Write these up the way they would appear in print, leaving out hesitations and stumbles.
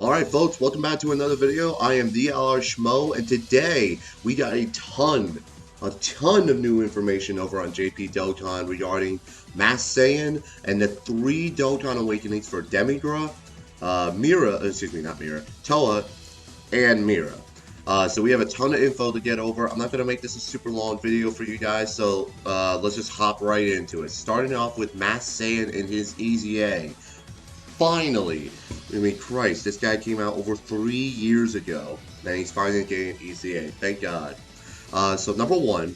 Alright folks, welcome back to another video. I am thelrschmo, and today we got a ton of new information over on JP Dokkan regarding Masked Saiyan and the 3 Dokkan Awakenings for Demigra, not Mira, Towa, and Mira. So we have a ton of info to get over. I'm not going to make this a super long video for you guys, so let's just hop right into it. Starting off with Masked Saiyan and his EZA. Finally, I mean, Christ, this guy came out over 3 years ago, and he's finally getting an EZA. Thank God. So number one,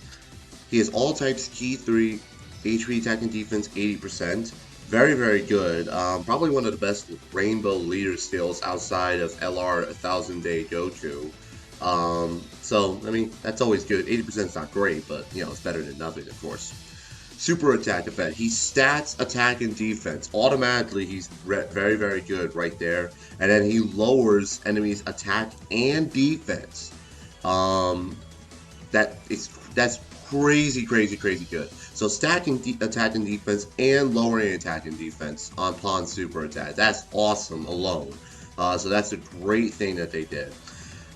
he has all types, key 3, HP attack and defense 80%. Very, very good. Probably one of the best rainbow leader skills outside of LR 1000 Day Goku. So, I mean, that's always good. 80% is not great, but, you know, it's better than nothing, of course. Super attack effect. He stats attack and defense. Automatically, he's very, very good right there. And then he lowers enemies' attack and defense. That's crazy, crazy, crazy good. So stacking attack and defense and lowering attack and defense on Pawn super attack. That's awesome alone. So that's a great thing that they did.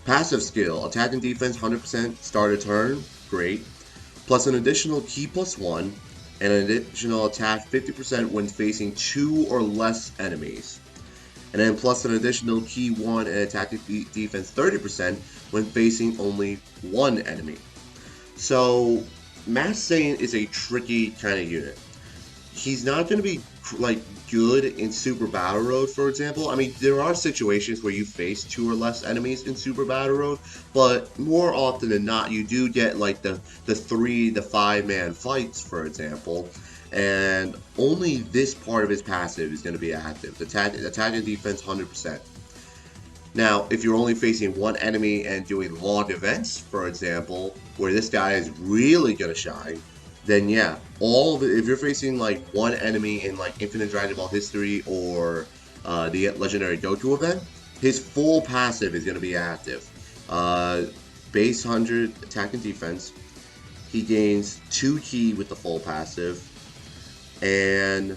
Passive skill. Attack and defense 100% start a turn. Great. Plus an additional key +1. And an additional attack 50% when facing 2 or less enemies. And then plus an additional key 1 and attack defense 30% when facing only 1 enemy. So, Masked Saiyan is a tricky kind of unit. He's not going to be like good in Super Battle Road, for example. I mean, there are situations where you face 2 or less enemies in Super Battle Road, but more often than not, you do get like the 3 to 5 man fights, for example, and only this part of his passive is going to be active. Attack and defense 100%. Now, if you're only facing 1 enemy and doing long events, for example, where this guy is really going to shine, then yeah, all of it, if you're facing like 1 enemy in like Infinite Dragon Ball History or the Legendary Goku event, his full passive is going to be active. Base 100 attack and defense. He gains 2 key with the full passive, and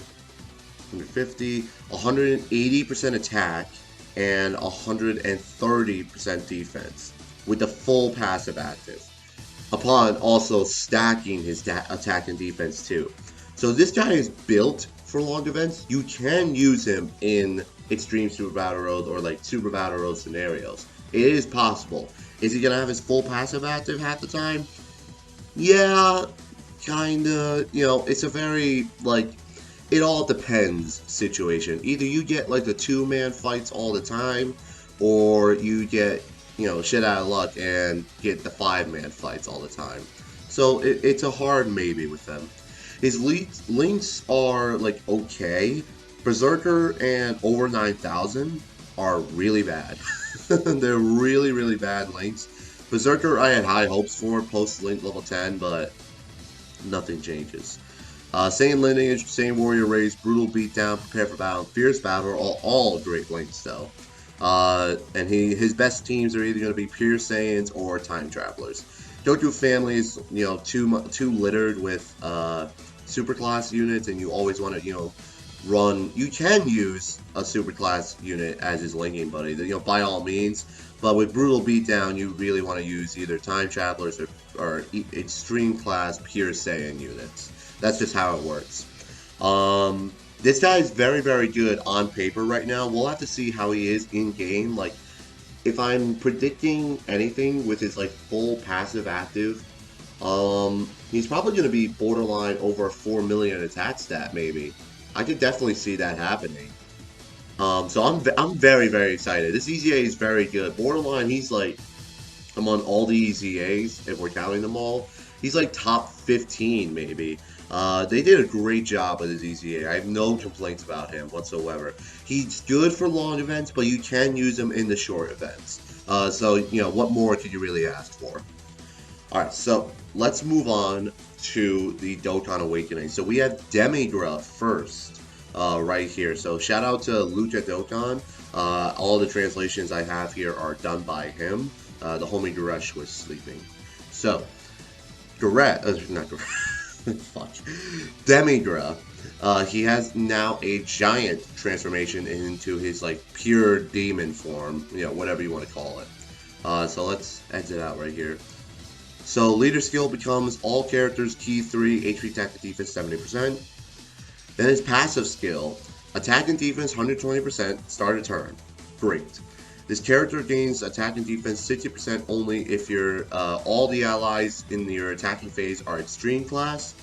150, 180% attack, and 130% defense with the full passive active, upon also stacking his attack and defense too. So this guy is built for long events. You can use him in Extreme Super Battle Road or like Super Battle Road scenarios. It is possible. Is he going to have his full passive active half the time? Yeah, kinda. You know, it's a very, like, it all depends situation. Either you get like the 2-man fights all the time, or you get, you know, shit out of luck and get the 5-man fights all the time. So it's a hard maybe with them. His links are like okay. Berserker and over 9,000 are really bad. They're really, really bad links. Berserker I had high hopes for post link level 10, but nothing changes. Saiyan lineage, Saiyan warrior race, brutal beatdown, prepare for battle, fierce battle are all great links though. And his best teams are either going to be pure Saiyans or time travelers. Goku family is, you know, too littered with super class units, and you always want to, you know, run. You can use a super class unit as his linking buddy, you know, by all means. But with brutal beatdown, you really want to use either time travelers or extreme class pure Saiyan units. That's just how it works. This guy is very, very good on paper right now. We'll have to see how he is in game. Like, if I'm predicting anything with his like full passive active, he's probably going to be borderline over 4 million attack stat. Maybe I could definitely see that happening. So I'm very, very excited. This EZA is very good. Borderline, he's like among all the EZAs, if we're counting them all, he's like top 15 maybe. They did a great job with his EZA. I have no complaints about him whatsoever. He's good for long events, but you can use him in the short events. So, you know, what more could you really ask for? Alright, so let's move on to the Dokkan Awakening. So we have Demigra first, right here. So shout out to Lucha Dokkan. All the translations I have here are done by him. The homie Goresh was sleeping. So, not Goresh. Fuck. Demigra. He has now a giant transformation into his like pure demon form, whatever you want to call it. So let's exit out right here. So leader skill becomes all characters key 3 HP attack and defense 70%. Then his passive skill, attack and defense 120%, start a turn. Great. This character gains attack and defense 60% only if all the allies in your attacking phase are extreme class.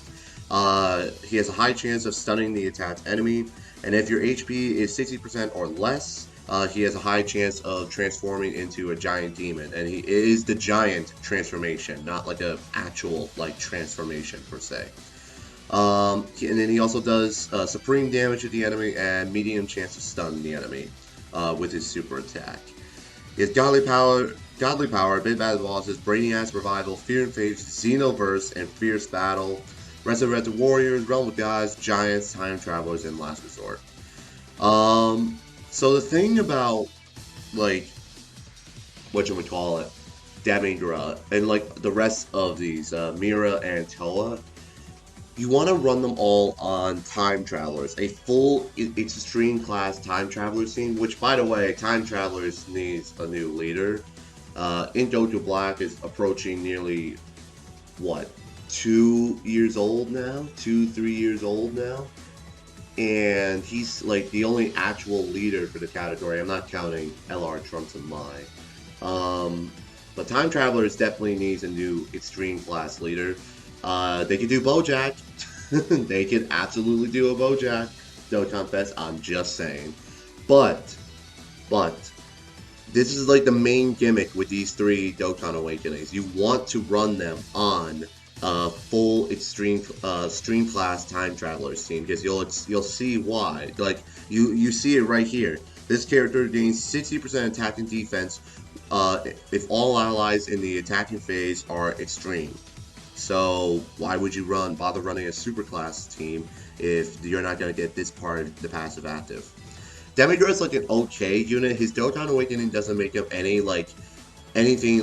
He has a high chance of stunning the attacked enemy, and if your HP is 60% or less, he has a high chance of transforming into a giant demon, and he is the giant transformation, not like a actual like transformation per se. And then he also does supreme damage to the enemy and medium chance to stun the enemy with his super attack. He has godly power, big bad bosses, Brainiac's revival, fear and faith, Xenoverse, and fierce battle. Resurrected warriors, realm of gods, giants, time travelers, and last resort. So the thing about like whatchamacallit, Demigra, and like the rest of these, Mira and Towa, you want to run them all on time travelers, a full extreme class time travelers team. Which, by the way, time travelers needs a new leader. Indojo Black is approaching nearly what, 2 years old now, 3 years old now, and he's like the only actual leader for the category. I'm not counting LR Trunks and Mai. But Time Travelers definitely needs a new extreme class leader. They could do Bojack. They could absolutely do a Bojack Dokkan Fest. I'm just saying. But this is like the main gimmick with these 3 Dokkan Awakenings. You want to run them on full extreme class time travelers team, because you'll see why. Like you see it right here. This character gains 60% attack and defense if all allies in the attacking phase are extreme. So why would you bother running a super class team if you're not going to get this part of the passive active? Demigra is like an okay unit. His Dokkan Awakening doesn't make him anything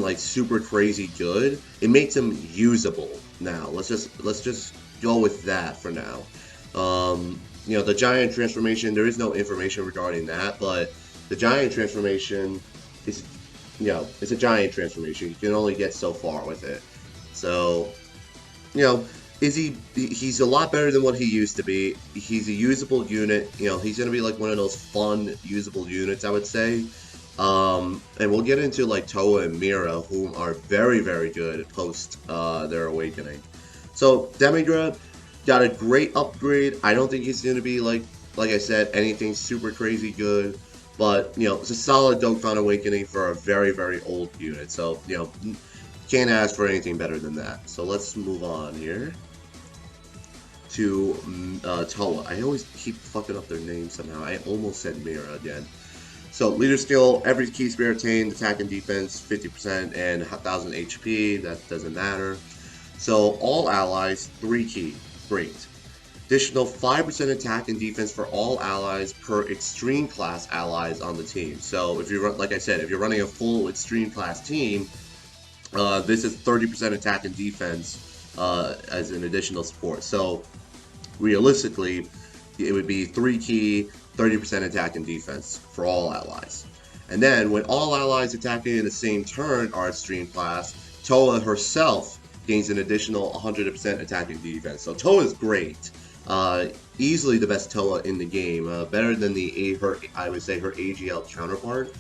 like super crazy good. It makes him usable now. Let's just go with that for now. The giant transformation, there is no information regarding that, but the giant transformation is, it's a giant transformation. You can only get so far with it. So, he's a lot better than what he used to be. He's a usable unit. He's going to be like one of those fun, usable units, I would say. And we'll get into like Towa and Mira, whom are very, very good post their awakening. So Demigra got a great upgrade. I don't think he's going to be like I said, anything super crazy good, but it's a solid Dokkan Awakening for a very, very old unit. So can't ask for anything better than that. So let's move on here to Towa. I always keep fucking up their name somehow. I almost said Mira again. So leader skill, every key spirit attained, attack and defense 50% and 1000 HP. That doesn't matter. So all allies 3 key, great. Additional 5% attack and defense for all allies per extreme class allies on the team. So if you're, like I said, if you're running a full extreme class team, this is 30% attack and defense as an additional support. So realistically, it would be 3 key, 30% attack and defense for all allies. And then when all allies attacking in the same turn are extreme class, Towa herself gains an additional 100% attack and defense. So Towa is great. Easily the best Towa in the game. Better than I would say her AGL counterpart.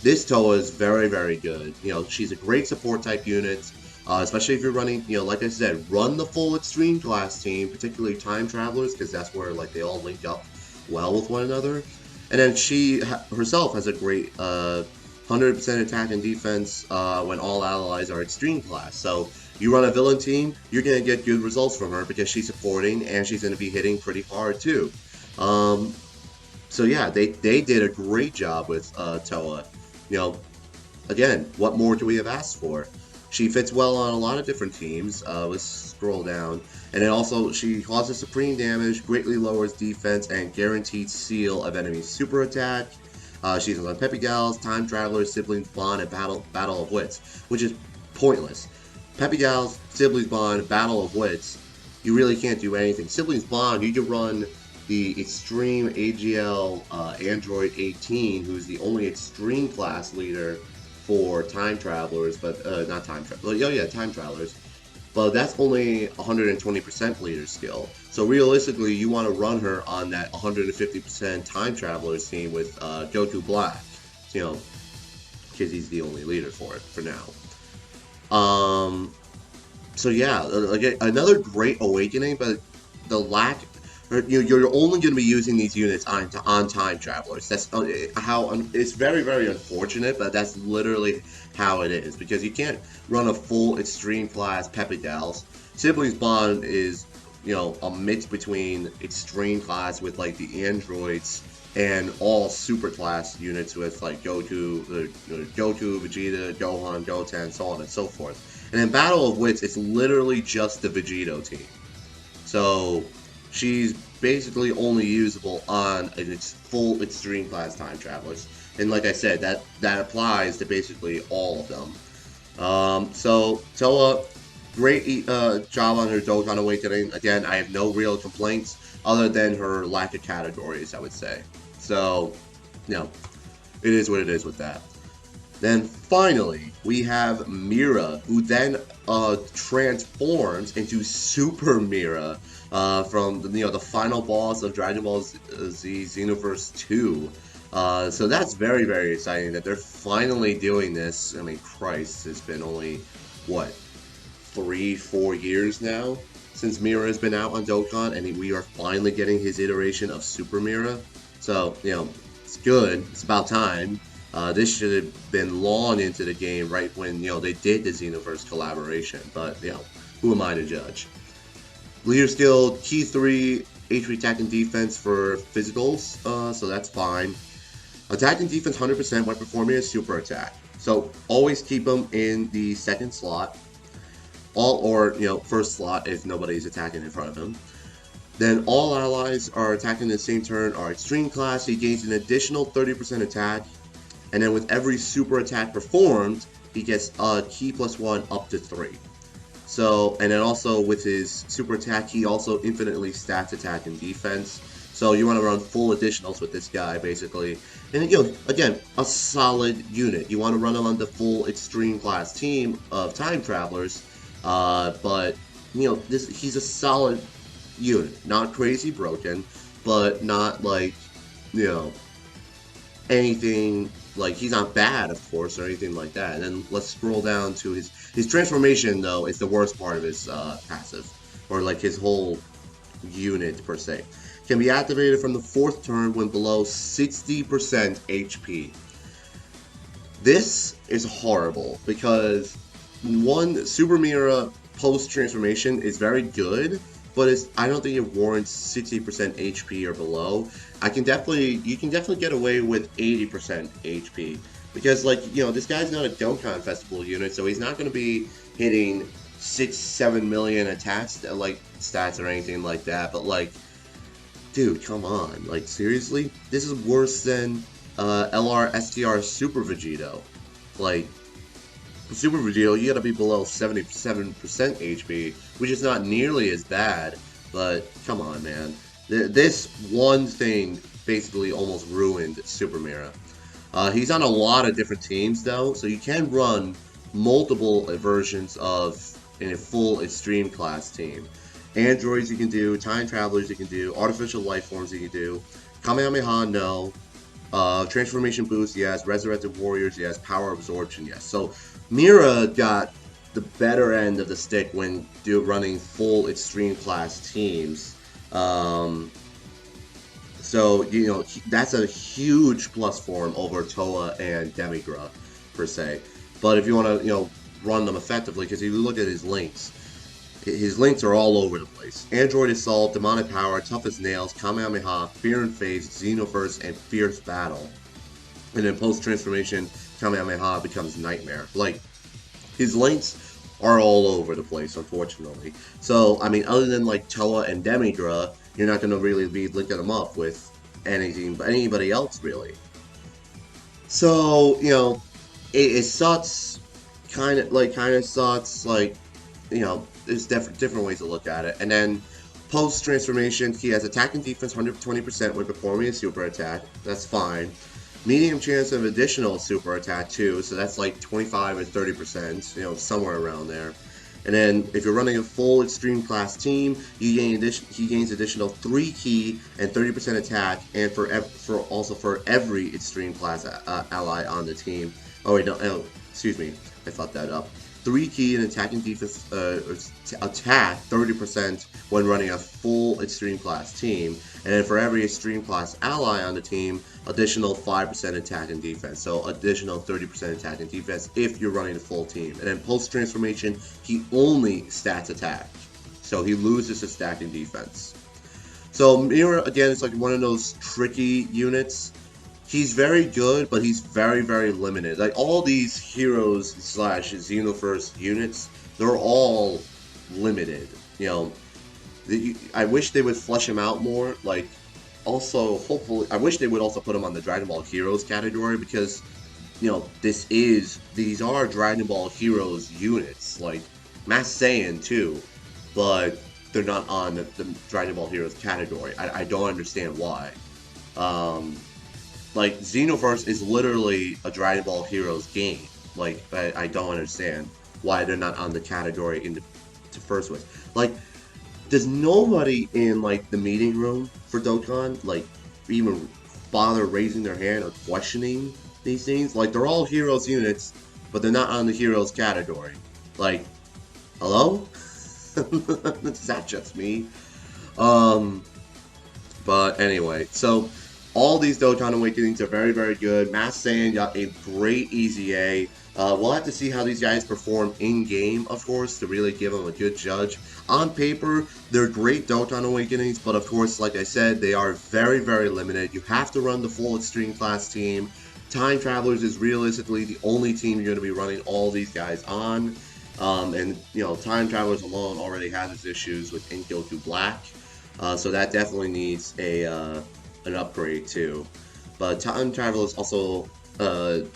This Towa is very, very good. She's a great support type unit. Especially if you're running, like I said, run the full extreme class team, particularly time travelers, because that's where like they all link up well with one another. And then she herself has a great 100% attack and defense when all allies are extreme class. So you run a villain team, you're gonna get good results from her because she's supporting and she's gonna be hitting pretty hard too. So yeah, they did a great job with Towa. Again, what more do we have asked for? She fits well on a lot of different teams. Let's scroll down. And then also, she causes supreme damage, greatly lowers defense, and guaranteed seal of enemy super attack. She's on Peppy Gals, Time Travelers, Siblings Bond, and Battle of Wits, which is pointless. Peppy Gals, Siblings Bond, Battle of Wits, you really can't do anything. Siblings Bond, you can run the Extreme AGL Android 18, who's the only Extreme class leader for Time Travelers, but not Time Travelers. Oh yeah, Time Travelers. But that's only 120% leader skill. So realistically, you want to run her on that 150% Time Travelers team with Goku Black, you know, because he's the only leader for it for now. So yeah, like another great awakening, but the lack, or, you're only going to be using these units on time travelers. That's how it's very very unfortunate, but that's literally how it is because you can't run a full extreme class Pepidals. Siblings Bond is a mix between extreme class with like the androids and all super class units with like Goku, Vegeta, Gohan, Goten, so on and so forth. And in Battle of Wits, it's literally just the Vegito team. So she's basically only usable on its full extreme class time travelers. And like I said, that applies to basically all of them. So Towa, great job on her Dokkan Awakening. Again, I have no real complaints other than her lack of categories, I would say. So, it is what it is with that. Then finally, we have Mira, who then transforms into Super Mira from the final boss of Dragon Ball Z Xenoverse 2. So that's very, very exciting that they're finally doing this. I mean, Christ, it's been only, what, 3-4 years now since Mira has been out on Dokkan, and we are finally getting his iteration of Super Mira. So, it's good. It's about time. This should have been long into the game, right when they did the Xenoverse collaboration. But who am I to judge? Leader skill, key 3, HP attack and defense for physicals, so that's fine. Attack and defense 100% when performing a super attack. So always keep them in the second slot, first slot if nobody's attacking in front of him. Then all allies are attacking the same turn are extreme class. He gains an additional 30% attack. And then with every super attack performed, he gets a key +1 up to 3. So, and then also with his super attack, he also infinitely stacks attack and defense. So you want to run full additionals with this guy, basically. And again, a solid unit. You want to run him on the full extreme class team of time travelers. But he's a solid unit, not crazy broken, but not like anything. Like, he's not bad, of course, or anything like that. And then let's scroll down to his transformation, though, is the worst part of his passive. Or, like, his whole unit, per se. Can be activated from the 4th turn when below 60% HP. This is horrible, because, one, Super Mira post-transformation is very good, but I don't think it warrants 60% HP or below. You can definitely get away with 80% HP because this guy's not a Dokkan Festival unit, so he's not going to be hitting 6-7 million attacks stats or anything like that. But dude, come on, seriously, this is worse than LR Super Vegito. Super Vegito, you gotta be below 77% HP, which is not nearly as bad, but come on, man. This one thing basically almost ruined Super Mira. He's on a lot of different teams, though, so you can run multiple versions of in a full extreme class team. Androids you can do, time travelers you can do, artificial life forms you can do, Kamehameha no, transformation boost yes, resurrected warriors yes, power absorption yes. So Mira got the better end of the stick when running full extreme class teams. So that's a huge plus for him over Towa and Demigra per se. But if you want to run them effectively, because if you look at his links are all over the place. Android Assault, Demonic Power, Tough as Nails, Kamehameha, Fear and Phase, Xenoverse, and Fierce Battle. And then post-transformation, Kamehameha becomes Nightmare. His links are all over the place, unfortunately. So, I mean, other than Towa and Demigra, you're not going to really be linking them up with anybody else, really. So, it sucks, kind of sucks, there's different ways to look at it. And then post transformation, he has attack and defense 120% when performing a super attack. That's fine. Medium chance of additional super attack too, so that's like 25 or 30%, somewhere around there. And then if you're running a full extreme class team, he gains additional 3 key and 30% attack, and for every extreme class ally on the team. Oh wait, no, excuse me, I fucked that up. 3 key and attacking defense attack 30% when running a full extreme class team, and then for every extreme class ally on the team, additional 5% attack and defense. So additional 30% attack and defense if you're running the full team. And then post transformation, he only stats attack, so he loses his stack and defense. So Mira, again, it's like one of those tricky units. He's very good, but he's very, very limited. Like all these heroes / Xenoverse units, they're all limited. I wish they would flesh him out more. Like, also, hopefully, I wish they would also put him on the Dragon Ball Heroes category, because, these are Dragon Ball Heroes units, like Masked Saiyan too, but they're not on the Dragon Ball Heroes category. I don't understand why. Like, Xenoverse is literally a Dragon Ball Heroes game. Like, I don't understand why they're not on the category to first place. Like, does nobody in, like, the meeting room for Dokkan, like, even bother raising their hand or questioning these things? Like, they're all Heroes units, but they're not on the Heroes category. Like, hello? Is that just me? But anyway, so all these Dokkan Awakenings are very, very good. Masked Saiyan got a great EZA. We'll have to see how these guys perform in-game, of course, to really give them a good judge. On paper, they're great Dokkan Awakenings, but of course, like I said, they are very, very limited. You have to run the full Extreme Class team. Time Travelers is realistically the only team you're going to be running all these guys on. And, Time Travelers alone already has its issues with Goku Black. So that definitely needs an upgrade too. But Time Travelers also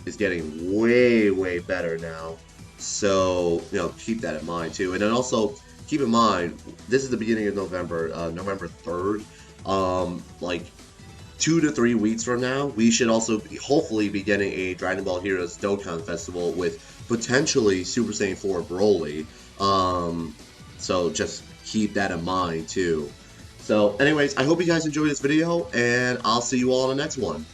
is getting way, way better now. So, keep that in mind too. And then also, keep in mind, this is the beginning of November, November 3rd. Like 2 to 3 weeks from now, we should also hopefully be getting a Dragon Ball Heroes Dokkan Festival with potentially Super Saiyan 4 Broly. So just keep that in mind too. So anyways, I hope you guys enjoyed this video, and I'll see you all in the next one.